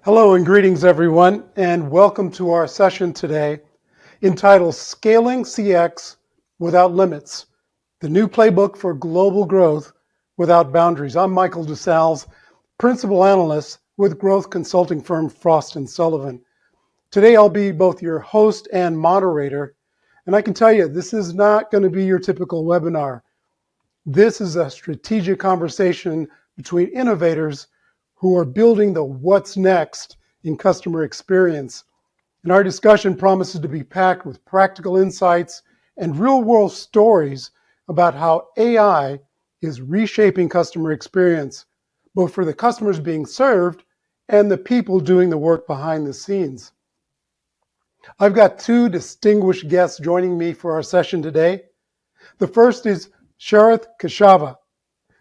Hello and greetings, everyone, and welcome to our session today entitled Scaling CX Without Limits, the new playbook for global growth without boundaries. I'm Michael DeSalles, Principal Analyst with growth consulting firm Frost & Sullivan. Today, I'll be both your host and moderator, and I can tell you, this is not going to be your typical webinar. This is a strategic conversation between innovators who are building the what's next in customer experience. And our discussion promises to be packed with practical insights and real-world stories about how AI is reshaping customer experience, both for the customers being served and the people doing the work behind the scenes. I've got two distinguished guests joining me for our session today. The first is Sharath Keshava.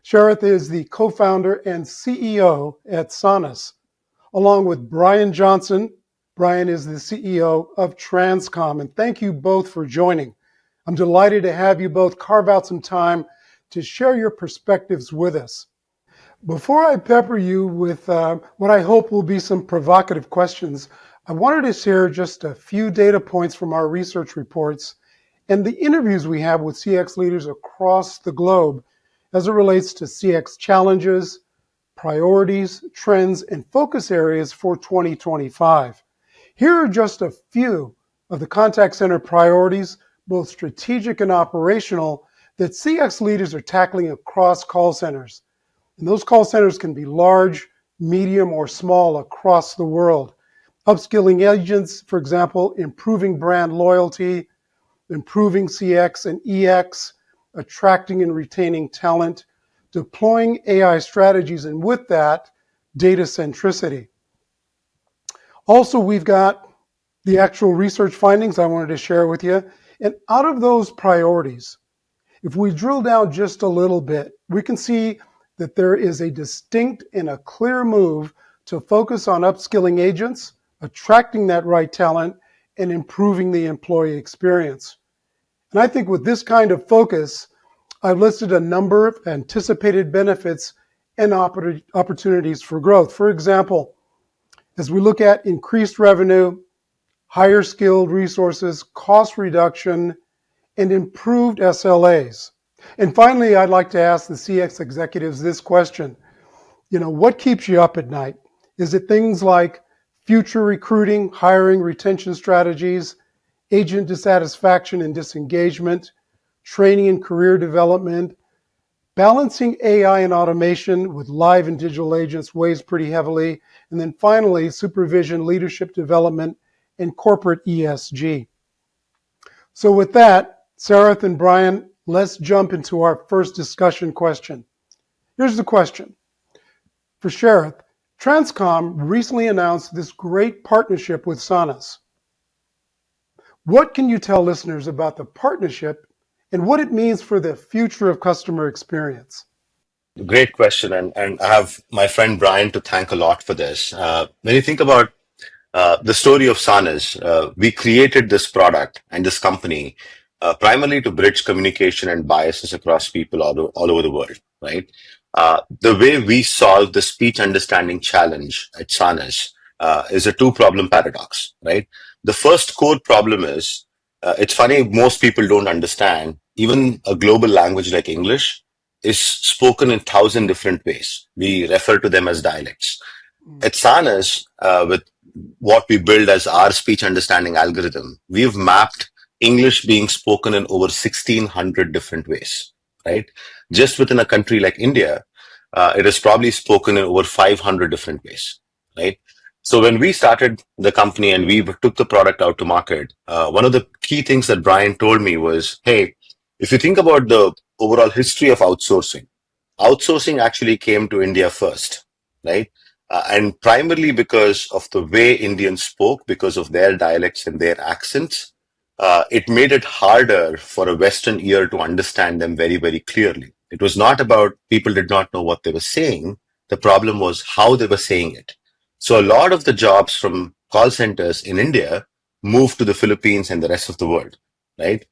Sharath is the co-founder and CEO at Sonus, along with Brian Johnson. Brian is the CEO of Transcom, and thank you both for joining. I'm delighted to have you both carve out some time to share your perspectives with us. Before I pepper you with what I hope will be some provocative questions, I wanted to share just a few data points from our research reports and the interviews we have with CX leaders across the globe as it relates to CX challenges, priorities, trends, and focus areas for 2025. Here are just a few of the contact center priorities, both strategic and operational, that CX leaders are tackling across call centers. And those call centers can be large, medium, or small across the world. Upskilling agents, for example, improving brand loyalty, improving CX and EX, attracting and retaining talent, deploying AI strategies, and with that, data centricity. Also, we've got the actual research findings I wanted to share with you. And out of those priorities, if we drill down just a little bit, we can see that there is a distinct and a clear move to focus on upskilling agents, attracting that right talent, and improving the employee experience. And I think with this kind of focus, I've listed a number of anticipated benefits and opportunities for growth. For example, as we look at increased revenue, higher skilled resources, cost reduction, and improved SLAs. And finally, I'd like to ask the CX executives this question. What keeps you up at night? Is it things like future recruiting, hiring, retention strategies, agent dissatisfaction and disengagement, training and career development? Balancing AI and automation with live and digital agents weighs pretty heavily. And then finally, supervision, leadership development, and corporate ESG. So with that, Sharath and Brian, let's jump into our first discussion question. Here's the question. For Sharath, Transcom recently announced this great partnership with Sonus. What can you tell listeners about the partnership and what it means for the future of customer experience? Great question. And I have my friend Brian to thank a lot for this. When you think about the story of Sanas, we created this product and this company primarily to bridge communication and biases across people all over the world, right? The way we solve the speech understanding challenge at Sanas is a two problem paradox, right? The first core problem is it's funny, most people don't understand, even a global language like English is spoken in 1,000 different ways. We refer to them as dialects. At Sanas, with what we build as our speech understanding algorithm, we've mapped English being spoken in over 1,600 different ways, right? Just within a country like India, it is probably spoken in over 500 different ways, right? So when we started the company and we took the product out to market, one of the key things that Brian told me was, hey, if you think about the overall history of outsourcing, outsourcing actually came to India first, right? And primarily because of the way Indians spoke, because of their dialects and their accents, it made it harder for a Western ear to understand them very, very clearly. It was not about people did not know what they were saying. The problem was how they were saying it. So a lot of the jobs from call centers in India moved to the Philippines and the rest of the world, right?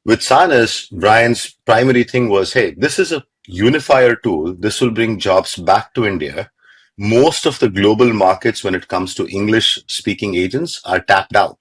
With Sanas, Brian's primary thing was, hey, this is a unifier tool. This will bring jobs back to India. most of the global markets when it comes to English speaking agents are tapped out,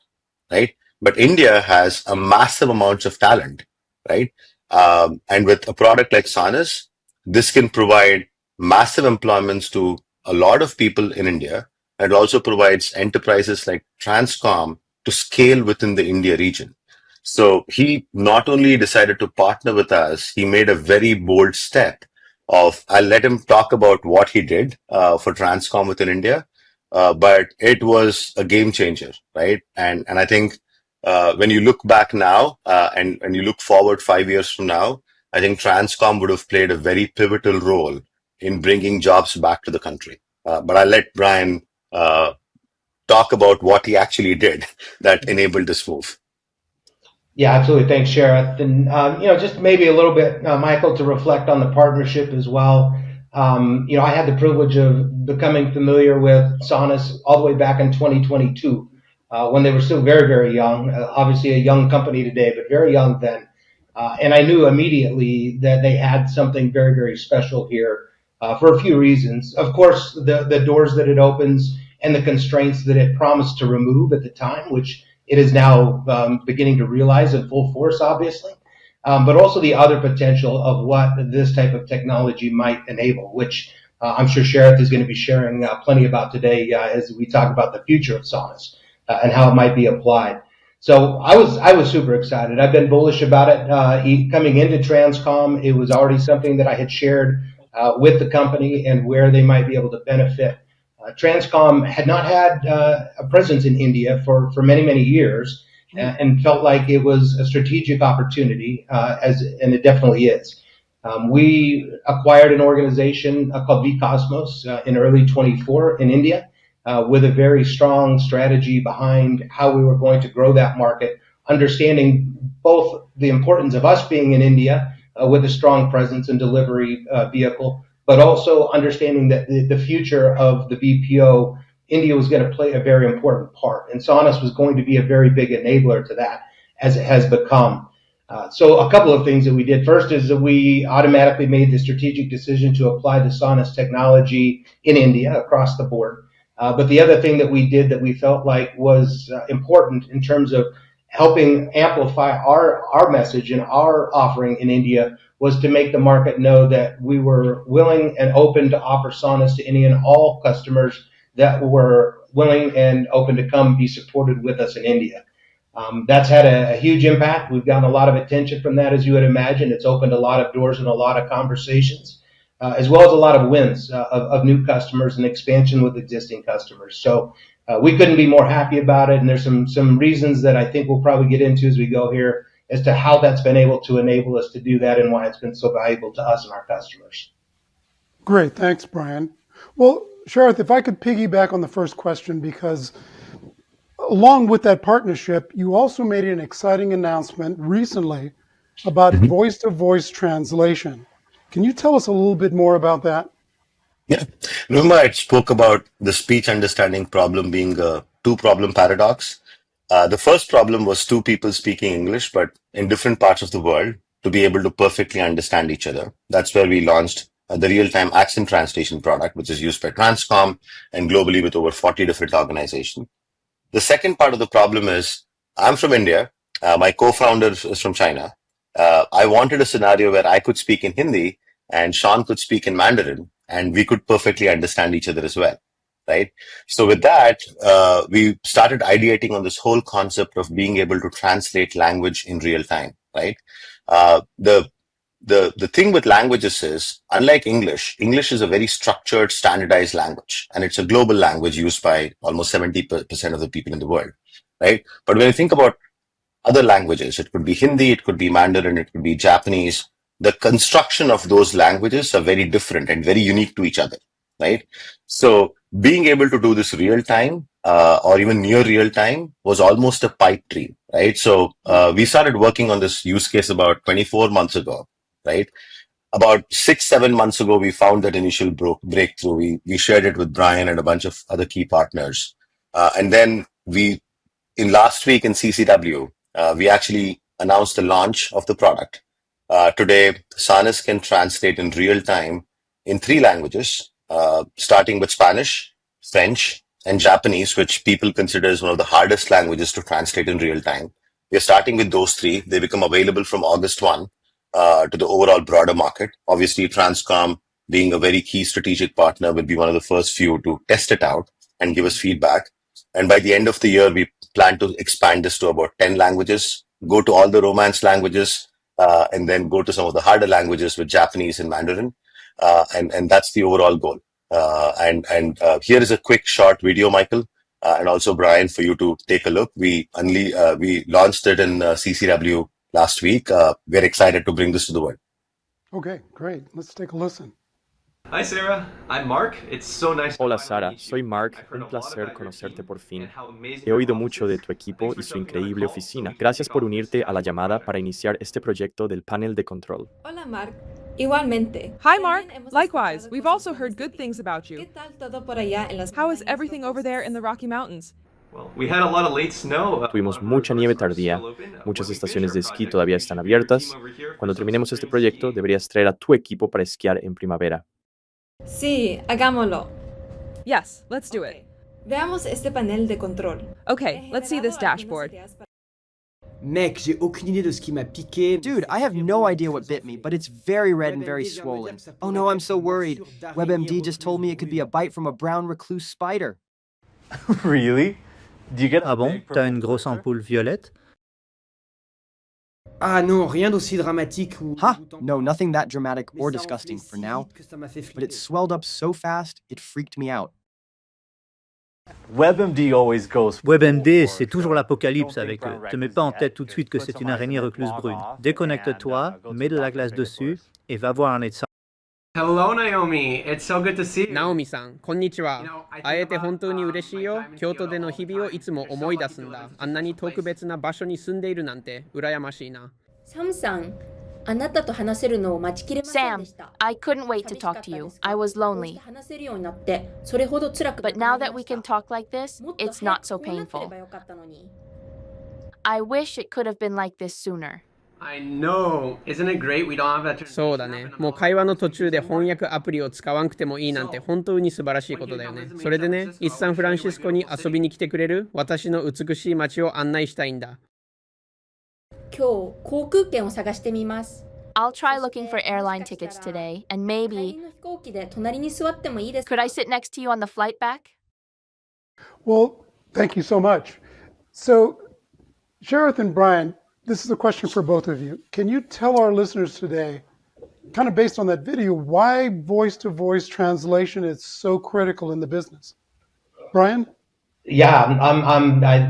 right? But India has a massive amount of talent, right? And with a product like Sanas, this can provide massive employments to a lot of people in India. And also provides enterprises like Transcom to scale within the India region. So he not only decided to partner with us, he made a very bold step of, I'll let him talk about what he did for Transcom within India. But it was a game changer, right? And I think when you look back now and you look forward 5 years from now, I think Transcom would have played a very pivotal role in bringing jobs back to the country. But I'll let Brian uh, talk about what he actually did that enabled this move. Yeah, absolutely. Thanks, Sharath. And, just maybe a little bit, Michael, to reflect on the partnership as well. I had the privilege of becoming familiar with Sonus all the way back in 2022, when they were still very, very young. Obviously a young company today, but very young then. And I knew immediately that they had something very, very special here, for a few reasons. Of course, the doors that it opens and the constraints that it promised to remove at the time, which it is now beginning to realize in full force, obviously, but also the other potential of what this type of technology might enable, which I'm sure Sharath is going to be sharing plenty about today as we talk about the future of Sonus and how it might be applied. So I was super excited. I've been bullish about it coming into Transcom. It was already something that I had shared with the company and where they might be able to benefit. Transcom had not had a presence in India for many, many years and felt like it was a strategic opportunity, and it definitely is. We acquired an organization called vCosmos in early 24 in India with a very strong strategy behind how we were going to grow that market, understanding both the importance of us being in India with a strong presence and delivery vehicle, but also understanding that the future of the BPO, India was going to play a very important part. And Sonus was going to be a very big enabler to that, as it has become. So a couple of things that we did. First is that we automatically made the strategic decision to apply the Sonus technology in India across the board. But the other thing that we did that we felt like was important in terms of helping amplify our message and our offering in India was to make the market know that we were willing and open to offer Sonus to any and all customers that were willing and open to come be supported with us in India. That's had a huge impact. We've gotten a lot of attention from that, as you would imagine. It's opened a lot of doors and a lot of conversations, as well as a lot of wins of new customers and expansion with existing customers. So we couldn't be more happy about it. And there's some reasons that I think we'll probably get into as we go here as to how that's been able to enable us to do that and why it's been so valuable to us and our customers. Great. Thanks, Brian. Well, Sharath, if I could piggyback on the first question, because along with that partnership, you also made an exciting announcement recently about Mhm. voice-to-voice translation. Can you tell us a little bit more about that? Yeah. Remember, I spoke about the speech understanding problem being a two problem paradox. The first problem was two people speaking English, but in different parts of the world to be able to perfectly understand each other. That's where we launched the real time accent translation product, which is used by Transcom and globally with over 40 different organizations. The second part of the problem is I'm from India. My co-founder is from China. I wanted a scenario where I could speak in Hindi and Sean could speak in Mandarin and we could perfectly understand each other as well. Right. So with that, we started ideating on this whole concept of being able to translate language in real time. Right. The thing with languages is, unlike English, English is a very structured, standardized language, and it's a global language used by almost 70% of the people in the world, right? But when you think about other languages, it could be Hindi, it could be Mandarin, it could be Japanese. The construction of those languages are very different and very unique to each other, right? So being able to do this real time or even near real time was almost a pipe dream, right? So we started working on this use case about 24 months ago, right? About 6, 7 months ago, we found that initial breakthrough. We shared it with Brian and a bunch of other key partners. And then in last week in CCW, we actually announced the launch of the product. Today, Sanas can translate in real time in 3 languages. starting with Spanish, French, and Japanese, which people consider as one of the hardest languages to translate in real time. We are starting with those three. They become available from August 1 to the overall broader market. Obviously, Transcom, being a very key strategic partner, will be one of the first few to test it out and give us feedback. And by the end of the year, we plan to expand this to about 10 languages, go to all the Romance languages, and then go to some of the harder languages with Japanese and Mandarin. And that's the overall goal. Here is a quick short video, Michael, and also Brian, for you to take a look. We launched it in CCW last week. We're excited to bring this to the world. Okay, great. Let's take a listen. Hi Sarah, I'm Mark. It's so nice to Hola finally Sara, meet you. soy Mark, I've heard un a lot placer about your conocerte team por fin. and how amazing He your oído office mucho de is. tu equipo Thanks y for su jumping on the increíble call so oficina. we can Gracias kick por off this unirte a la fabulous llamada product. para iniciar este proyecto del panel de control. Hola, Mark. Igualmente. Hi, Mark. También hemos Likewise, escuchado we've cosas also heard buenas de good ti. things about you. ¿Qué tal todo por allá en las How is montañas everything over there in the rocosas? Rocky Mountains? Well, we had a lot of late snow. Tuvimos mucha nieve tardía, muchas estaciones de esquí todavía están abiertas. Cuando terminemos este proyecto, deberías traer a tu equipo para esquiar en primavera. Sí, hagámoslo. Yes, let's do it. Veamos este panel de control. Okay, He let's see this generado algunas dashboard. ideas para- Mec, j'ai aucune idée de ce qui m'a piqué. Dude, I have no idea what bit me, but it's very red and very swollen. Oh no, I'm so worried. WebMD just told me it could be a bite from a brown recluse spider. Really? Do you get Ah bon? T'as une grosse ampoule violette? Ah non, rien d'aussi dramatique ou... Huh? dégoûtant. No, nothing that dramatic Mais or ça disgusting enflait for si now, vite que ça m'a fait but it flipper. swelled up so fast, it freaked me out. WebMD always goes WebMD, full c'est force, toujours so l'apocalypse don't avec think eux. brown Te mets pas en recluse tête yet. tout de suite que Just c'est put une some araignée ice in it, recluse log brune. off, Déconnecte-toi, and, go to mets de the la doctor glace to take it dessus first. et va voir un médecin. Hello Naomi, it's so good to see you. ナオミさん、こんにちは。会えて本当に嬉しいよ。京都での日々をいつも思い出すんだ。あんなに特別な場所に住んでいるなんて羨ましいな。サムさん、あなたと話せるのを待ちきれません Sam, でした。 I couldn't wait to 寂しかっ talk た to you. ですか？ I was こうして lonely. 話せるようになって、それほど辛くな But く now なり that ま we した。 can talk like this, もっと it's 早 not く so こうなってれ painful. ばよかったのに。 I wish it could have been like this sooner. I know. Isn't it great we don't have that そうだね。もう会話の途中で翻訳アプリを使わんくてもいいなんて本当に素晴らしいことだよね。それでね、イサンフランシスコに遊びに来てくれる私の美しい街を案内したいんだ。今日、航空券を探してみます。 I'll try looking for airline tickets today, and 帰り maybe の飛行機で隣に座ってもいいですか？ could I sit next to you on the flight back? Well, thank you so much. So, Sharath and Brian, this is a question for both of you. Can you tell our listeners today, kind of based on that video, why voice-to-voice translation is so critical in the business? Brian? Yeah,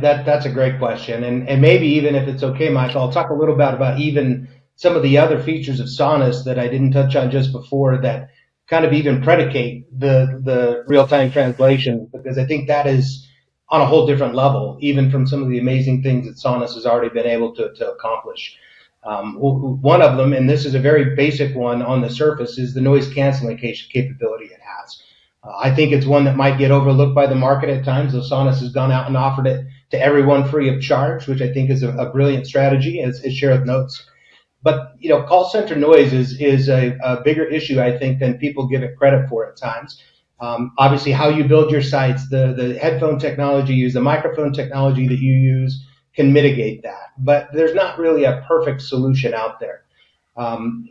that's a great question. And maybe even if it's okay, Michael, I'll talk a little bit about even some of the other features of Sonus that I didn't touch on just before that kind of even predicate the real-time translation, because I think that is on a whole different level, even from some of the amazing things that Sonus has already been able to accomplish. One of them, and this is a very basic one on the surface, is the noise canceling capability it has. I think it's one that might get overlooked by the market at times, though Sonus has gone out and offered it to everyone free of charge, which I think is a brilliant strategy, as Sharath notes. But, call center noise is a bigger issue, I think, than people give it credit for at times. Obviously, how you build your sites, the headphone technology you use, the microphone technology that you use can mitigate that. But there's not really a perfect solution out there.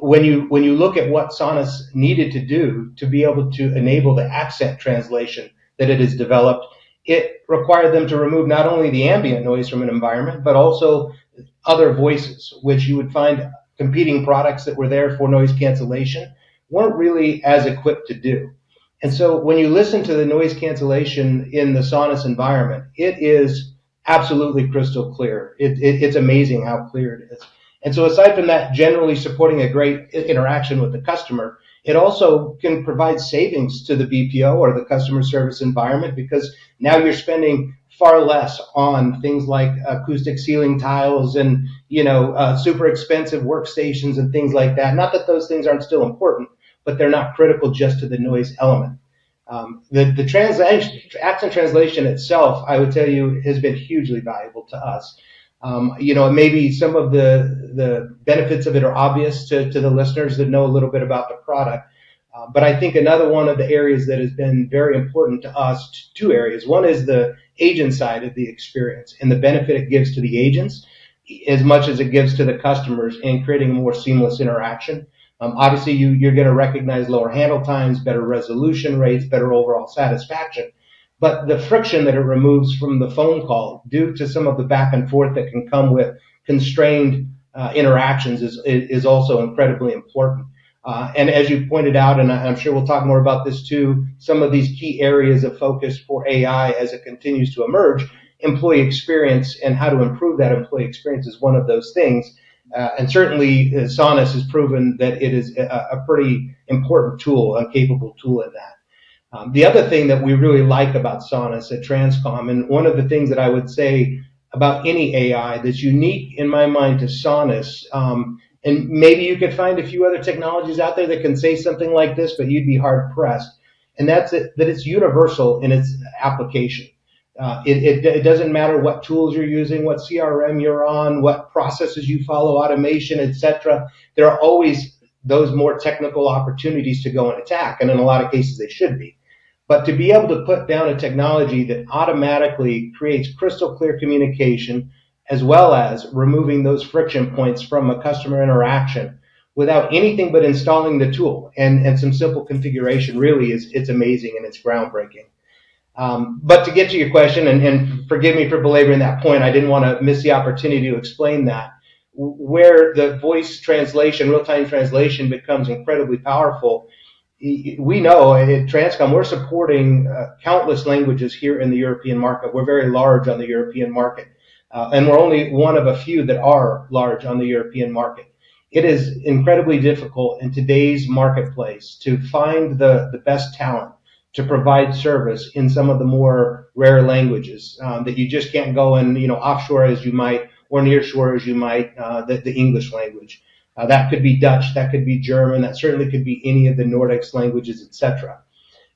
When you look at what Sonus needed to do to be able to enable the accent translation that it has developed, it required them to remove not only the ambient noise from an environment, but also other voices, which you would find competing products that were there for noise cancellation weren't really as equipped to do. And so when you listen to the noise cancellation in the Sonus environment, it is absolutely crystal clear. It's amazing how clear it is. And so aside from that, generally supporting a great interaction with the customer, it also can provide savings to the BPO or the customer service environment, because now you're spending far less on things like acoustic ceiling tiles and, super expensive workstations and things like that. Not that those things aren't still important, but they're not critical just to the noise element. The accent translation itself, I would tell you, has been hugely valuable to us. Maybe some of the benefits of it are obvious to the listeners that know a little bit about the product. But I think another one of the areas that has been very important to us, two areas. One is the agent side of the experience and the benefit it gives to the agents as much as it gives to the customers in creating a more seamless interaction. Obviously, you're going to recognize lower handle times, better resolution rates, better overall satisfaction. But the friction that it removes from the phone call due to some of the back and forth that can come with constrained interactions is also incredibly important. And as you pointed out, and I'm sure we'll talk more about this too, some of these key areas of focus for AI as it continues to emerge, employee experience and how to improve that employee experience is one of those things. And certainly Sonus has proven that it is a pretty important tool, a capable tool in that. The other thing that we really like about Sonus at Transcom, and one of the things that I would say about any AI that's unique in my mind to Sonus, and maybe you could find a few other technologies out there that can say something like this, but you'd be hard pressed. And that's it, that it's universal in its application. It doesn't matter what tools you're using, what CRM you're on, what processes you follow, automation, etc. There are always those more technical opportunities to go and attack, and in a lot of cases they should be. But to be able to put down a technology that automatically creates crystal clear communication, as well as removing those friction points from a customer interaction without anything but installing the tool and some simple configuration, really it's amazing and it's groundbreaking. But to get to your question, and forgive me for belaboring that point, I didn't want to miss the opportunity to explain that. Where the voice translation, real-time translation becomes incredibly powerful, we know at Transcom we're supporting countless languages here in the European market. We're very large on the European market, and we're only one of a few that are large on the European market. It is incredibly difficult in today's marketplace to find the best talent to provide service in some of the more rare languages that you just can't go and offshore as you might or nearshore as you might, the English language. That could be Dutch, that could be German, that certainly could be any of the Nordics languages, etc.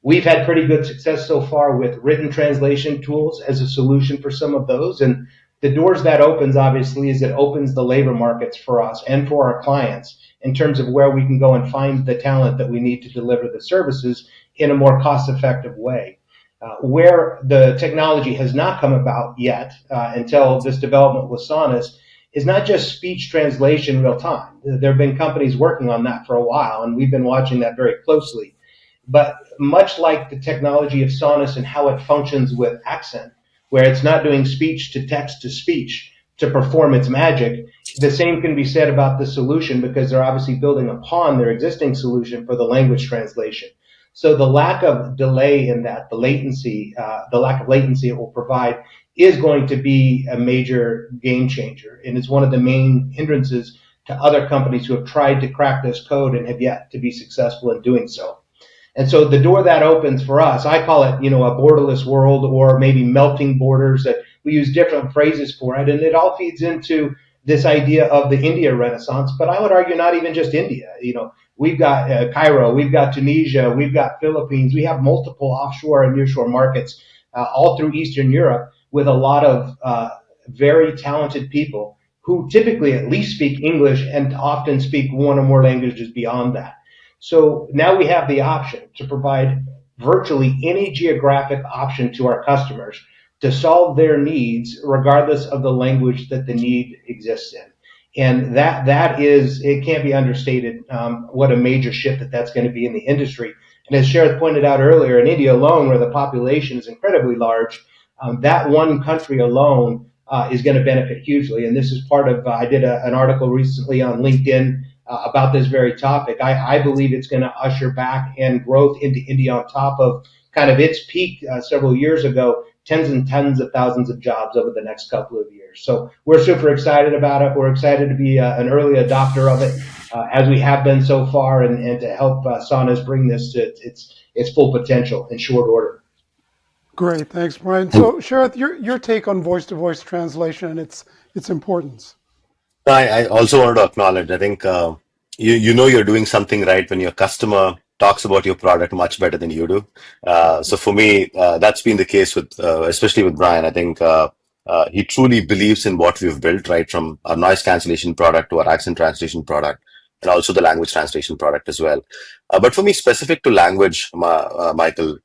We've had pretty good success so far with written translation tools as a solution for some of those, and the doors that opens, obviously, is it opens the labor markets for us and for our clients in terms of where we can go and find the talent that we need to deliver the services in a more cost-effective way. Where the technology has not come about yet until this development with Sonus is not just speech translation real time. There have been companies working on that for a while, and we've been watching that very closely. But much like the technology of Sonus and how it functions with accent, where it's not doing speech to text to speech to perform its magic, the same can be said about the solution because they're obviously building upon their existing solution for the language translation. So the lack of delay in that, the lack of latency it will provide is going to be a major game changer. And it's one of the main hindrances to other companies who have tried to crack this code and have yet to be successful in doing so. And so the door that opens for us, I call it, a borderless world, or maybe melting borders, that we use different phrases for it. And it all feeds into this idea of the India Renaissance, but I would argue not even just India. We've got Cairo, we've got Tunisia, we've got Philippines. We have multiple offshore and nearshore markets all through Eastern Europe with a lot of very talented people who typically at least speak English and often speak one or more languages beyond that. So now we have the option to provide virtually any geographic option to our customers to solve their needs regardless of the language that the need exists in. And that is, it can't be understated what a major shift that's going to be in the industry. And as Sharath pointed out earlier, in India alone, where the population is incredibly large, that one country alone is going to benefit hugely. And this is part of, I did an article recently on LinkedIn about this very topic. I believe it's going to usher back and growth into India on top of kind of its peak several years ago, tens and tens of thousands of jobs over the next couple of years. So we're super excited about it. We're excited to be an early adopter of it, as we have been so far, and to help Sonus bring this to its full potential in short order. Great, thanks, Brian. So Sharath, your take on voice-to-voice translation and its importance. I also wanted to acknowledge, I think you know you're doing something right when your customer talks about your product much better than you do. So for me, that's been the case with, especially with Brian. I think he truly believes in what we've built, right, from our noise cancellation product to our accent translation product. and also the language translation product as well. But for me, specific to language, Michael,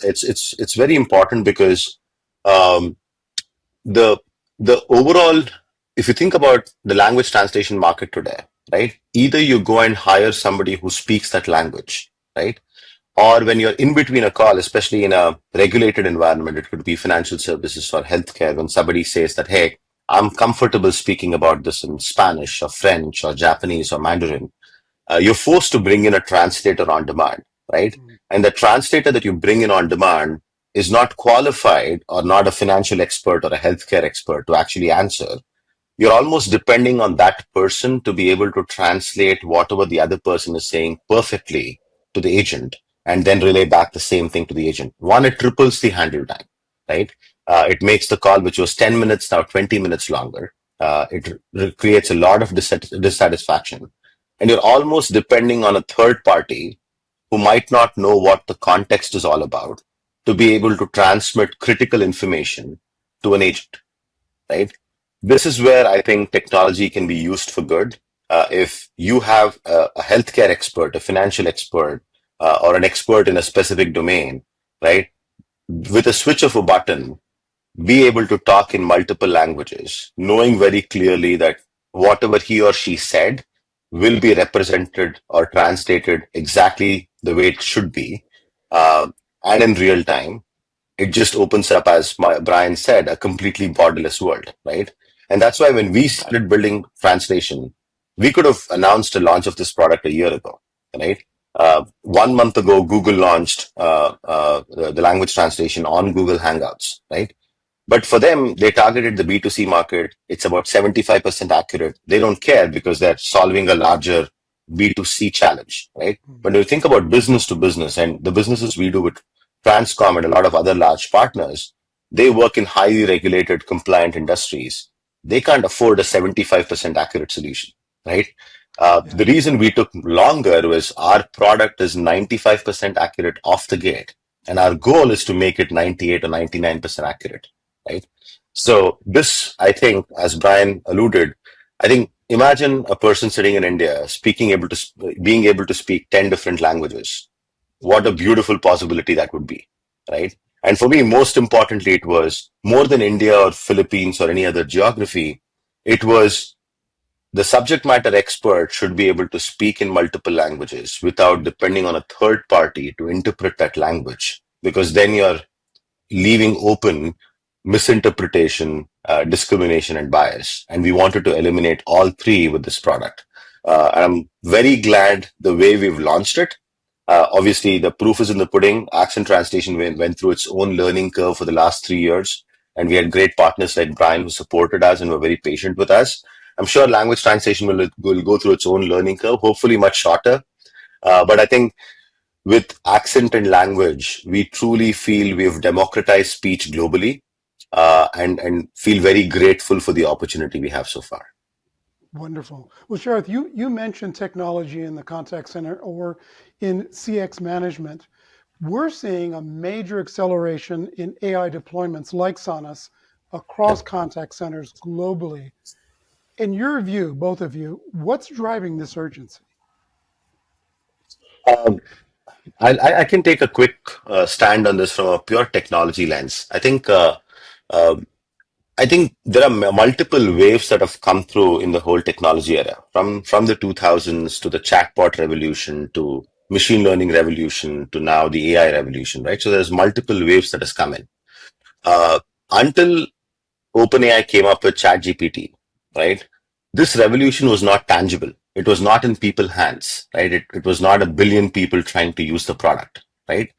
it's very important because um, the the overall, if you think about the language translation market today, right? Either you go and hire somebody who speaks that language, right? Or when you're in between a call, especially in a regulated environment, it could be financial services or healthcare, when somebody says that, hey, I'm comfortable speaking about this in Spanish or French or Japanese or Mandarin, you're forced to bring in a translator on demand, right? And the translator that you bring in on demand is not qualified or not a financial expert or a healthcare expert to actually answer. You're almost depending on that person to be able to translate whatever the other person is saying perfectly to the agent and then relay back the same thing to the agent. One, it triples the handle time, right? It makes the call, which was 10 minutes, now 20 minutes longer. It creates a lot of dissatisfaction. And you're almost depending on a third party who might not know what the context is all about to be able to transmit critical information to an agent, right? This is where I think technology can be used for good. If you have a healthcare expert, a financial expert, or an expert in a specific domain, right? With a switch of a button, be able to talk in multiple languages, knowing very clearly that whatever he or she said will be represented or translated exactly the way it should be, and in real time. It just opens up, as Brian said, a completely borderless world, right? And that's why when we started building translation, we could have announced a launch of this product a year ago, right? 1 month ago, Google launched the language translation on Google Hangouts, right? But for them, they targeted the B2C market. It's about 75% accurate. They don't care because they're solving a larger B2C challenge, right? When you think about business to business and the businesses we do with Transcom and a lot of other large partners, they work in highly regulated, compliant industries. They can't afford a 75% accurate solution, right? The reason we took longer was our product is 95% accurate off the gate. And our goal is to make it 98 or 99% accurate, right? So this, I think, as Brian alluded, I think imagine a person sitting in India being able to speak 10 different languages. What a beautiful possibility that would be, right? And for me, most importantly, it was more than India or Philippines or any other geography. It was the subject matter expert should be able to speak in multiple languages without depending on a third party to interpret that language, because then you're leaving open misinterpretation, discrimination, and bias. And we wanted to eliminate all three with this product. I'm very glad the way we've launched it. Obviously, the proof is in the pudding. Accent translation went through its own learning curve for the last 3 years. And we had great partners like Brian who supported us and were very patient with us. I'm sure language translation will go through its own learning curve, hopefully much shorter. But I think with accent and language, we truly feel we've democratized speech globally, and feel very grateful for the opportunity we have so far. Wonderful. Well, Sharath, you mentioned technology in the contact center or in CX management. We're seeing a major acceleration in AI deployments like Sonus across contact centers globally. In your view, both of you, what's driving this urgency? I can take a quick stand on this from a pure technology lens. I think there are multiple waves that have come through in the whole technology era, from the 2000s to the chatbot revolution to machine learning revolution to now the AI revolution, right? So there's multiple waves that has come in. Until OpenAI came up with ChatGPT, right? This revolution was not tangible. It was not in people's hands, right? It was not a billion people trying to use the product, right?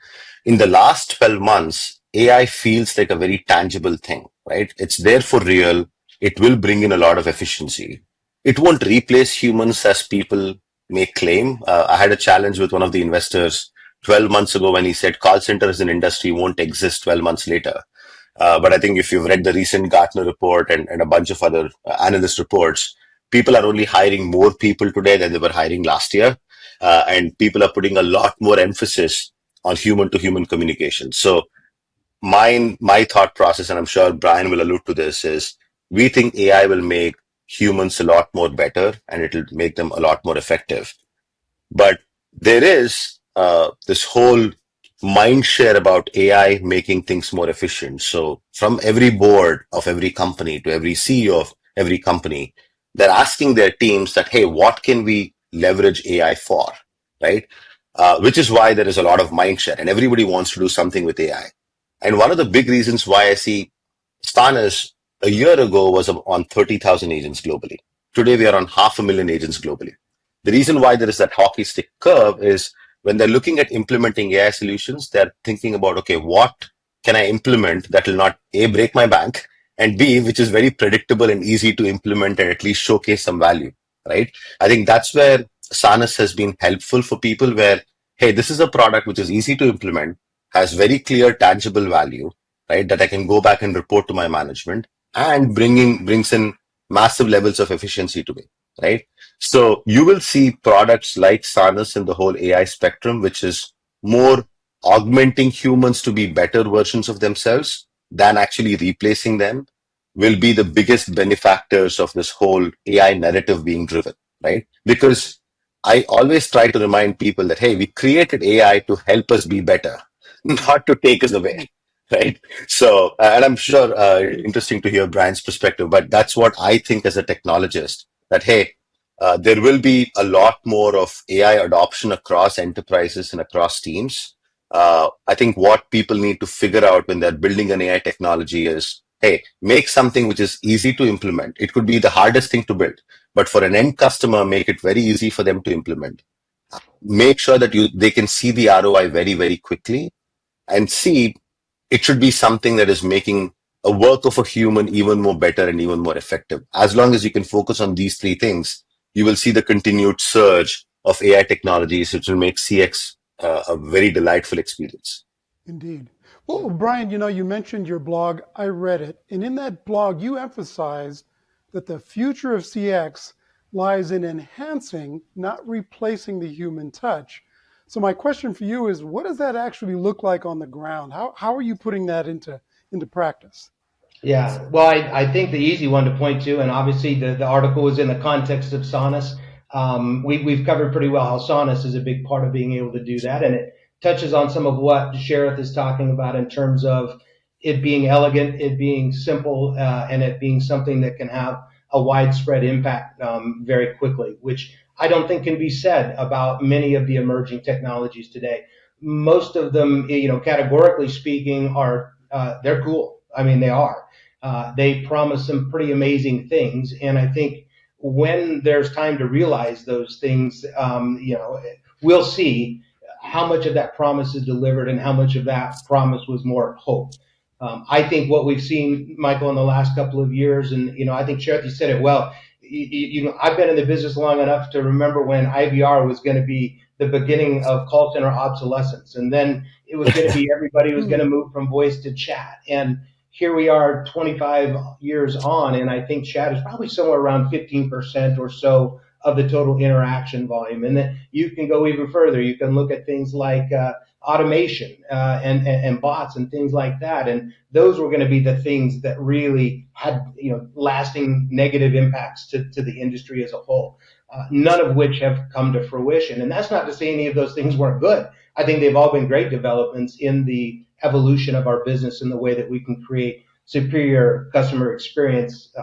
In the last 12 months, AI feels like a very tangible thing, right? It's there for real. It will bring in a lot of efficiency. It won't replace humans as people may claim. I had a challenge with one of the investors 12 months ago when he said call center as an industry won't exist 12 months later. But I think if you've read the recent Gartner report and a bunch of other analyst reports, people are only hiring more people today than they were hiring last year. And people are putting a lot more emphasis on human to human communication. So my thought process, and I'm sure Brian will allude to this, is we think AI will make humans a lot more better and it'll make them a lot more effective. But there is this whole mind share about AI making things more efficient. So from every board of every company to every CEO of every company, they're asking their teams that, hey, what can we leverage AI for, right? Which is why there is a lot of mind share and everybody wants to do something with AI. And one of the big reasons why I see Stanis a year ago was on 30,000 agents globally. Today we are on 500,000 agents globally. The reason why there is that hockey stick curve is when they're looking at implementing AI solutions, they're thinking about, okay, what can I implement that will not A, break my bank, and B, which is very predictable and easy to implement and at least showcase some value, right? I think that's where Sanas has been helpful for people where, hey, this is a product which is easy to implement, has very clear, tangible value, right? That I can go back and report to my management and brings in massive levels of efficiency to me, right? So you will see products like Sanas in the whole AI spectrum, which is more augmenting humans to be better versions of themselves than actually replacing them, will be the biggest benefactors of this whole AI narrative being driven, right? Because I always try to remind people that, hey, we created AI to help us be better, not to take us away, right? So, and I'm sure interesting to hear Brian's perspective, but that's what I think as a technologist, that, hey, there will be a lot more of AI adoption across enterprises and across teams. I think what people need to figure out when they're building an AI technology is, hey, make something which is easy to implement. It could be the hardest thing to build, but for an end customer, make it very easy for them to implement. Make sure that they can see the ROI very, very quickly, and see it should be something that is making a work of a human even more better and even more effective. As long as you can focus on these three things, you will see the continued surge of AI technologies, which will make CX a very delightful experience. Indeed. Well, Brian, you mentioned your blog. I read it. And in that blog, you emphasized that the future of CX lies in enhancing, not replacing the human touch. So my question for you is, what does that actually look like on the ground? How are you putting that into practice? Yeah, well, I think the easy one to point to, and obviously the article was in the context of Sonus. We've covered pretty well how Sonus is a big part of being able to do that, and it touches on some of what Sharath is talking about in terms of it being elegant, it being simple, and it being something that can have a widespread impact very quickly, which I don't think can be said about many of the emerging technologies today. Most of them, categorically speaking, are they're cool. I mean, they are. They promise some pretty amazing things, and I think when there's time to realize those things, we'll see how much of that promise is delivered and how much of that promise was more hope. I think what we've seen, Michael, in the last couple of years, and I think Sharath said it well. I've been in the business long enough to remember when IVR was going to be the beginning of call center obsolescence, and then it was going to be everybody was going to move from voice to chat, and here we are 25 years on, and I think chat is probably somewhere around 15% or so of the total interaction volume. And then you can go even further. You can look at things like automation and bots and things like that. And those were going to be the things that really had lasting negative impacts to the industry as a whole. None of which have come to fruition. And that's not to say any of those things weren't good. I think they've all been great developments in the evolution of our business and the way that we can create superior customer experience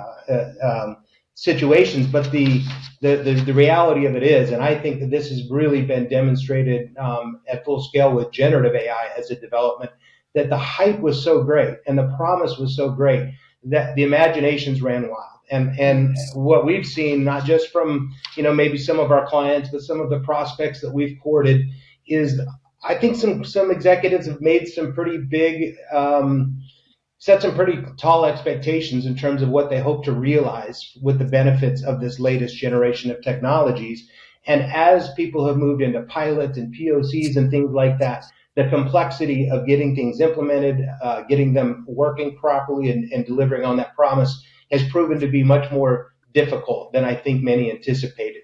situations. But the reality of it is, and I think that this has really been demonstrated at full scale with generative AI as a development, that the hype was so great and the promise was so great that the imaginations ran wild. And what we've seen, not just from maybe some of our clients, but some of the prospects that we've courted, is I think some executives have made some pretty big, set some pretty tall expectations in terms of what they hope to realize with the benefits of this latest generation of technologies. And as people have moved into pilots and POCs and things like that, the complexity of getting things implemented, getting them working properly and delivering on that promise has proven to be much more difficult than I think many anticipated.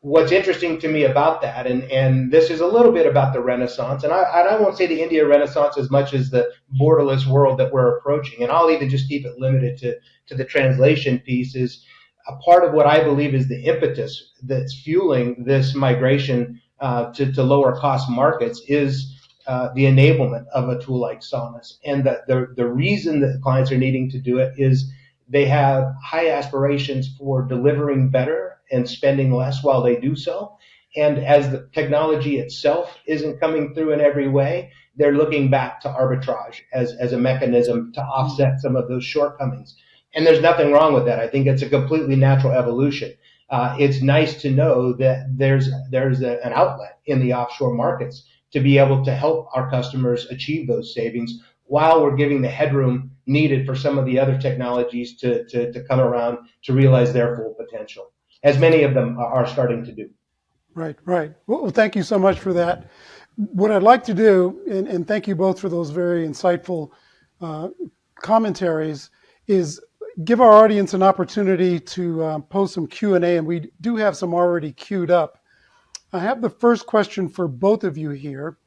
What's interesting to me about that, and this is a little bit about the Renaissance, and I won't say the India Renaissance as much as the borderless world that we're approaching, and I'll even just keep it limited to the translation piece, is a part of what I believe is the impetus that's fueling this migration to lower cost markets is the enablement of a tool like Sonus. And the reason that clients are needing to do it is they have high aspirations for delivering better and spending less while they do so. And as the technology itself isn't coming through in every way, they're looking back to arbitrage as a mechanism to offset some of those shortcomings. And there's nothing wrong with that. I think it's a completely natural evolution. It's nice to know that there's an outlet in the offshore markets to be able to help our customers achieve those savings while we're giving the headroom needed for some of the other technologies to come around to realize their full potential, as many of them are starting to do. Right, right. Well, thank you so much for that. What I'd like to do, and thank you both for those very insightful commentaries, is give our audience an opportunity to pose some Q&A, and we do have some already queued up. I have the first question for both of you here,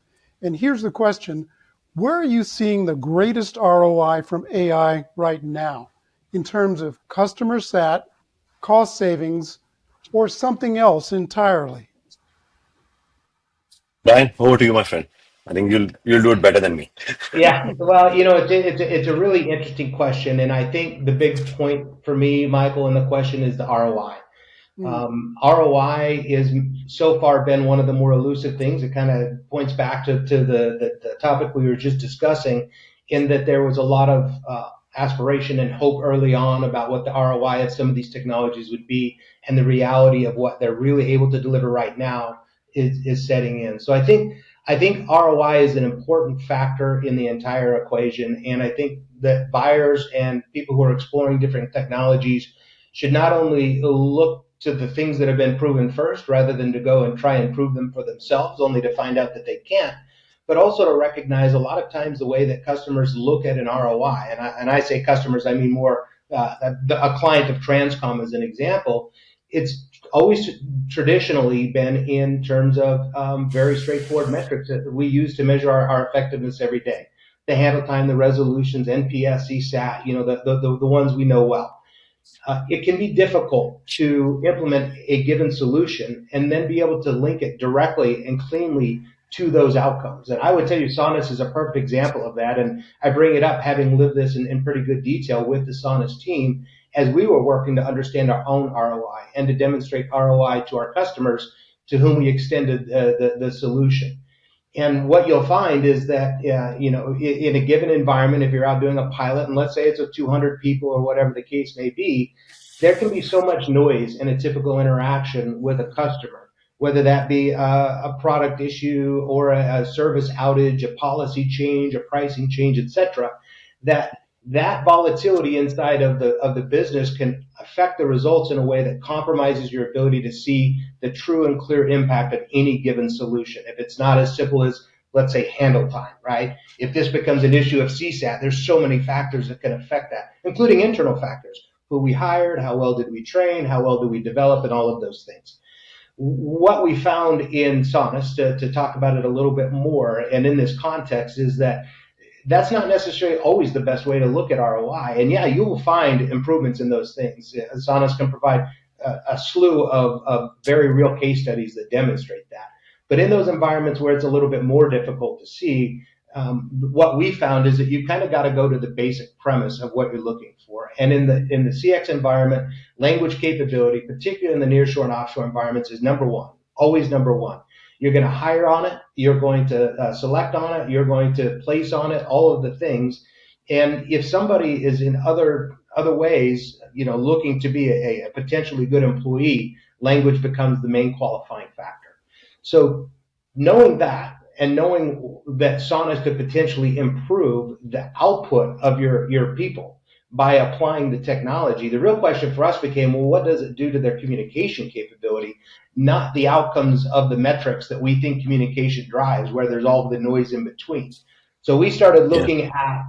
and here's the question. Where are you seeing the greatest ROI from AI right now in terms of customer sat, cost savings, or something else entirely? Brian, over to you, my friend. I think you'll do it better than me. Yeah, well, it's a really interesting question, and I think the big point for me, Michael, in the question is the ROI. ROI is so far been one of the more elusive things. It kind of points back to the topic we were just discussing, in that there was a lot of aspiration and hope early on about what the ROI of some of these technologies would be, and the reality of what they're really able to deliver right now is setting in. So I think ROI is an important factor in the entire equation, and I think that buyers and people who are exploring different technologies should not only look to the things that have been proven first, rather than to go and try and prove them for themselves, only to find out that they can't, but also to recognize a lot of times the way that customers look at an ROI, and I say customers, I mean more a client of Transcom as an example. It's always traditionally been in terms of very straightforward metrics that we use to measure our effectiveness every day. The handle time, the resolutions, NPS, CSAT, the ones we know well. It can be difficult to implement a given solution and then be able to link it directly and cleanly to those outcomes. And I would tell you Sonus is a perfect example of that. And I bring it up having lived this in pretty good detail with the Sonus team as we were working to understand our own ROI and to demonstrate ROI to our customers to whom we extended the solution. And what you'll find is that, in a given environment, if you're out doing a pilot, and let's say it's a 200 people or whatever the case may be, there can be so much noise in a typical interaction with a customer, whether that be a product issue or a service outage, a policy change, a pricing change, etc., that volatility inside of the business can affect the results in a way that compromises your ability to see the true and clear impact of any given solution. If it's not as simple as, let's say, handle time, right? If this becomes an issue of CSAT, there's so many factors that can affect that, including internal factors. Who we hired, how well did we train, how well do we develop, and all of those things. What we found in Sonus, to talk about it a little bit more, and in this context, is that that's not necessarily always the best way to look at ROI. And yeah, you will find improvements in those things. Sonus can provide a slew of very real case studies that demonstrate that. But in those environments where it's a little bit more difficult to see, what we found is that you kind of got to go to the basic premise of what you're looking for. And in the CX environment, language capability, particularly in the nearshore and offshore environments, is number one, always number one. You're going to hire on it. You're going to select on it. You're going to place on it, all of the things. And if somebody is in other ways, looking to be a potentially good employee, language becomes the main qualifying factor. So knowing that, and knowing that Sonus could potentially improve the output of your people by applying the technology, the real question for us became, well, what does it do to their communication capability, not the outcomes of the metrics that we think communication drives, where there's all the noise in between. So we started looking at,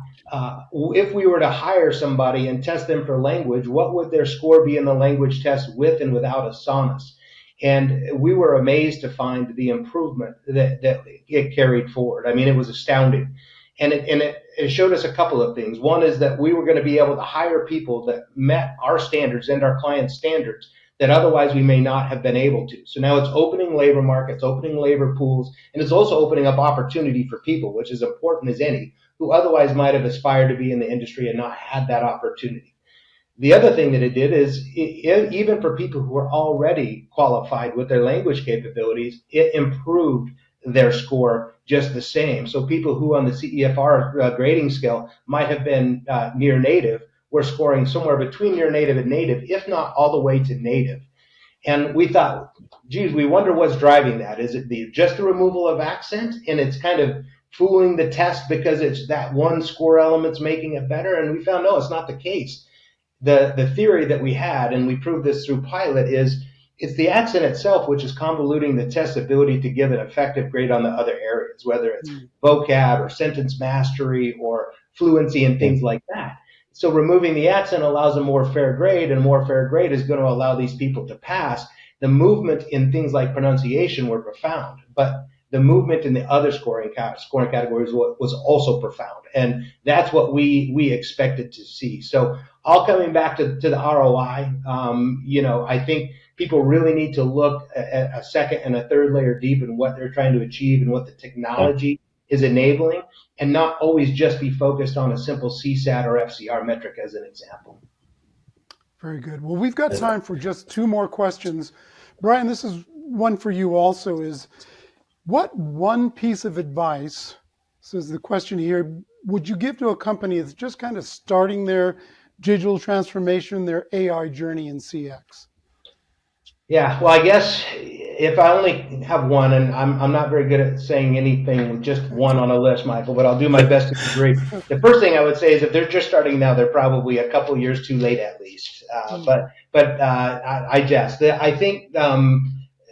if we were to hire somebody and test them for language, what would their score be in the language test with and without a Sonus? And we were amazed to find the improvement that it carried forward. I mean, it was astounding. And it showed us a couple of things. One is that we were going to be able to hire people that met our standards and our clients' standards that otherwise we may not have been able to. So now it's opening labor markets, opening labor pools, and it's also opening up opportunity for people, which is important as any, who otherwise might have aspired to be in the industry and not had that opportunity. The other thing that it did is even for people who were already qualified with their language capabilities, it improved their score just the same. So people who on the CEFR grading scale might have been near native were scoring somewhere between near native and native, if not all the way to native. And we thought, geez, we wonder what's driving that. Is it just the removal of accent and it's kind of fooling the test because it's that one score element's making it better? And we found, no, it's not the case. The theory that we had, and we proved this through pilot, is it's the accent itself which is convoluting the test's ability to give an effective grade on the other areas, whether it's vocab or sentence mastery or fluency and things like that. So removing the accent allows a more fair grade, and a more fair grade is going to allow these people to pass. The movement in things like pronunciation were profound, but the movement in the other scoring categories was also profound. And that's what we expected to see. So all coming back to the ROI, I think people really need to look at a second and a third layer deep in what they're trying to achieve and what the technology is enabling, and not always just be focused on a simple CSAT or FCR metric as an example. Very good. Well, we've got time for just two more questions. Brian, this is one for you also, is what one piece of advice, says the question here, would you give to a company that's just kind of starting their digital transformation, their AI journey in CX? Yeah, well, I guess if I only have one, and I'm not very good at saying anything with just one on a list, Michael, but I'll do my best to agree. The first thing I would say is if they're just starting now, they're probably a couple years too late at least. But I jest. I think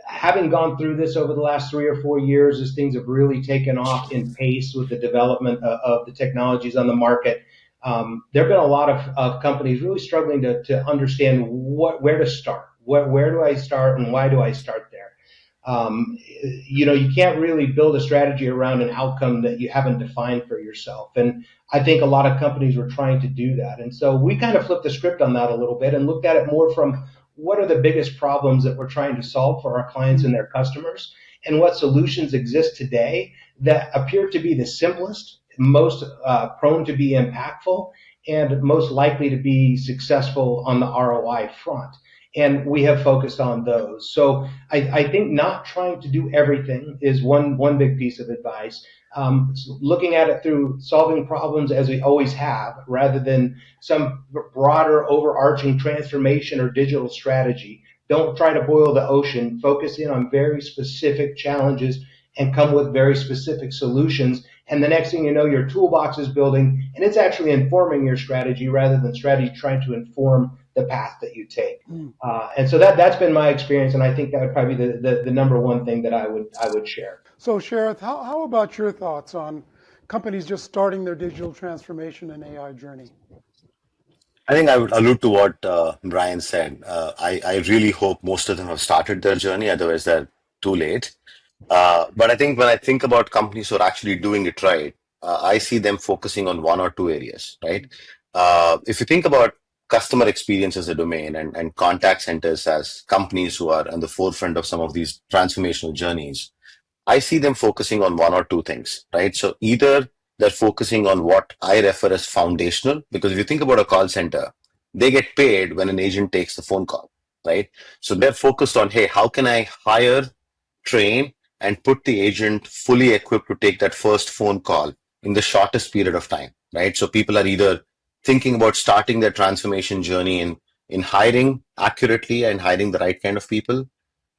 having gone through this over the last 3 or 4 years, as things have really taken off in pace with the development of the technologies on the market, there have been a lot of companies really struggling to understand where to start. Where do I start and why do I start there? You can't really build a strategy around an outcome that you haven't defined for yourself. And I think a lot of companies were trying to do that. And so we kind of flipped the script on that a little bit and looked at it more from what are the biggest problems that we're trying to solve for our clients and their customers, and what solutions exist today that appear to be the simplest, most prone to be impactful, and most likely to be successful on the ROI front. And we have focused on those. So I think not trying to do everything is one big piece of advice. Looking at it through solving problems as we always have, rather than some broader overarching transformation or digital strategy. Don't try to boil the ocean. Focus in on very specific challenges and come with very specific solutions. And the next thing you know, your toolbox is building, and it's actually informing your strategy rather than strategy trying to inform the path that you take. And so that's been my experience, and I think that would probably be the number one thing that I would share. So Sharath, how about your thoughts on companies just starting their digital transformation and AI journey? I think I would allude to what Brian said. I really hope most of them have started their journey, otherwise they're too late. But I think when I think about companies who are actually doing it right, I see them focusing on one or two areas, right? If you think about customer experience as a domain and contact centers as companies who are on the forefront of some of these transformational journeys, I see them focusing on one or two things, right? So either they're focusing on what I refer as foundational, because if you think about a call center, they get paid when an agent takes the phone call, right? So they're focused on, hey, how can I hire, train, and put the agent fully equipped to take that first phone call in the shortest period of time, right? So people are either thinking about starting their transformation journey in hiring accurately and hiring the right kind of people,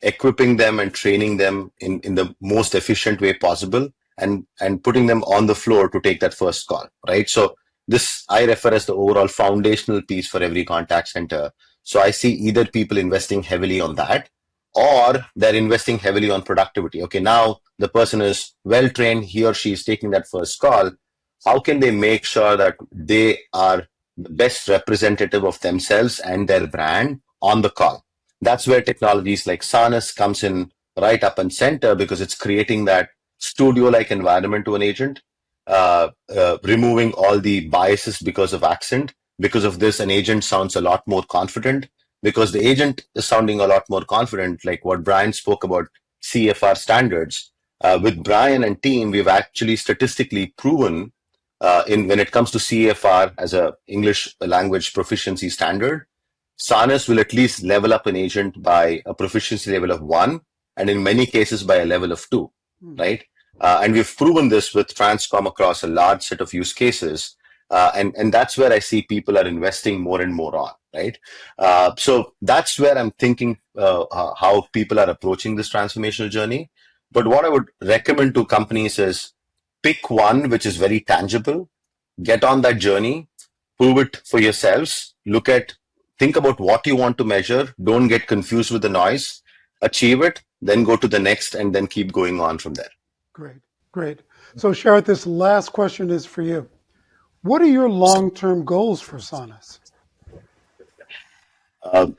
equipping them and training them in the most efficient way possible, and putting them on the floor to take that first call, right? So this I refer as the overall foundational piece for every contact center. So I see either people investing heavily on that, or they're investing heavily on productivity. Okay, now the person is well trained, he or she is taking that first call. How can they make sure that they are the best representative of themselves and their brand on the call? That's where technologies like Sanus comes in right up and center, because it's creating that studio-like environment to an agent. removing all the biases because of accent. Because of this, an agent sounds a lot more confident. Because the agent is sounding a lot more confident, like what Brian spoke about CFR standards. With Brian and team, we've actually statistically proven in when it comes to CFR as a English language proficiency standard, Sanas will at least level up an agent by a proficiency level of 1, and in many cases by a level of 2, right? And we've proven this with Transcom across a large set of use cases. And that's where I see people are investing more and more on, right? So that's where I'm thinking how people are approaching this transformational journey. But what I would recommend to companies is pick one which is very tangible, get on that journey, prove it for yourselves, think about what you want to measure, don't get confused with the noise, achieve it, then go to the next, and then keep going on from there. Great. So Sharath, this last question is for you. What are your long-term goals for Sanas?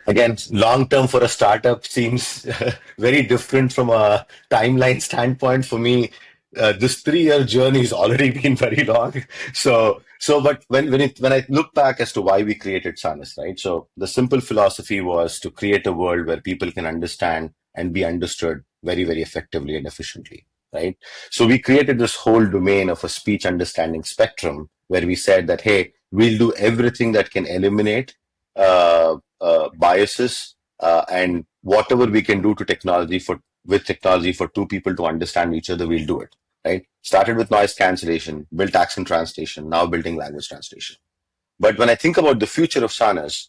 Again, long-term for a startup seems very different from a timeline standpoint. For me, this 3-year journey has already been very long. But when I look back as to why we created Sanas, right? So the simple philosophy was to create a world where people can understand and be understood very, very effectively and efficiently, right? So we created this whole domain of a speech understanding spectrum where we said that, hey, we'll do everything that can eliminate biases and whatever we can do to technology for two people to understand each other, we'll do it. Right? Started with noise cancellation, built accent translation, now building language translation. But when I think about the future of Sanas,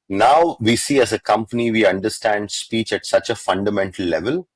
now we see as a company we understand speech at such a fundamental level.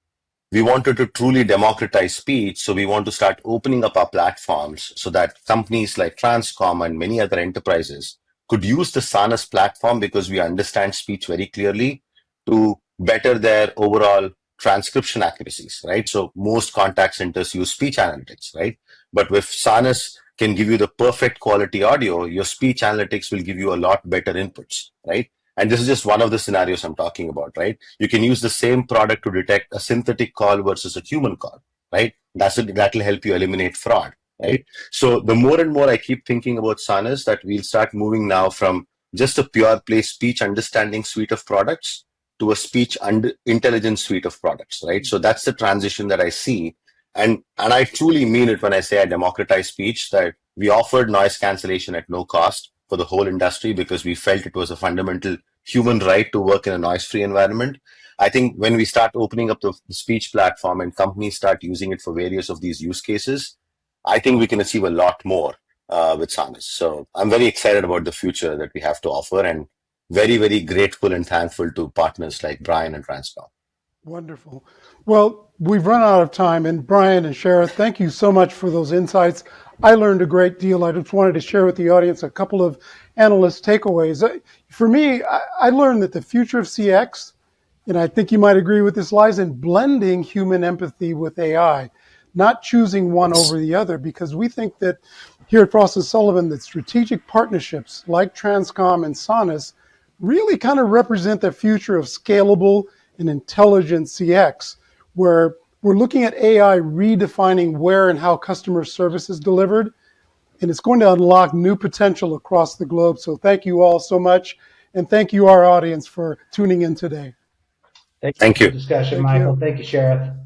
We wanted to truly democratize speech, so we want to start opening up our platforms so that companies like Transcom and many other enterprises could use the Sanas platform because we understand speech very clearly to better their overall transcription accuracies, right? So most contact centers use speech analytics, right? But if Sanas can give you the perfect quality audio, your speech analytics will give you a lot better inputs, right? And this is just one of the scenarios I'm talking about, right? You can use the same product to detect a synthetic call versus a human call, right? That'll help you eliminate fraud, right? So the more and more I keep thinking about Sanas, that we'll start moving now from just a pure play speech understanding suite of products to a speech intelligence suite of products, right? So that's the transition that I see. And I truly mean it when I say I democratize speech, that we offered noise cancellation at no cost for the whole industry because we felt it was a fundamental human right to work in a noise-free environment. I think when we start opening up the speech platform and companies start using it for various of these use cases, I think we can achieve a lot more with Sanas. So I'm very excited about the future that we have to offer and very, very grateful and thankful to partners like Brian and Transcom. Wonderful. Well, we've run out of time, and Brian and Sharath, thank you so much for those insights. I learned a great deal. I just wanted to share with the audience a couple of analyst takeaways. For me, I learned that the future of CX, and I think you might agree with this, lies in blending human empathy with AI, not choosing one over the other, because we think that here at Frost & Sullivan, that strategic partnerships like Transcom and Sanas really kind of represent the future of scalable and intelligent CX, where we're looking at AI redefining where and how customer service is delivered, and it's going to unlock new potential across the globe. So thank you all so much, and thank you, our audience, for tuning in today. Thank you for the discussion, Michael. Thank you, Sharath.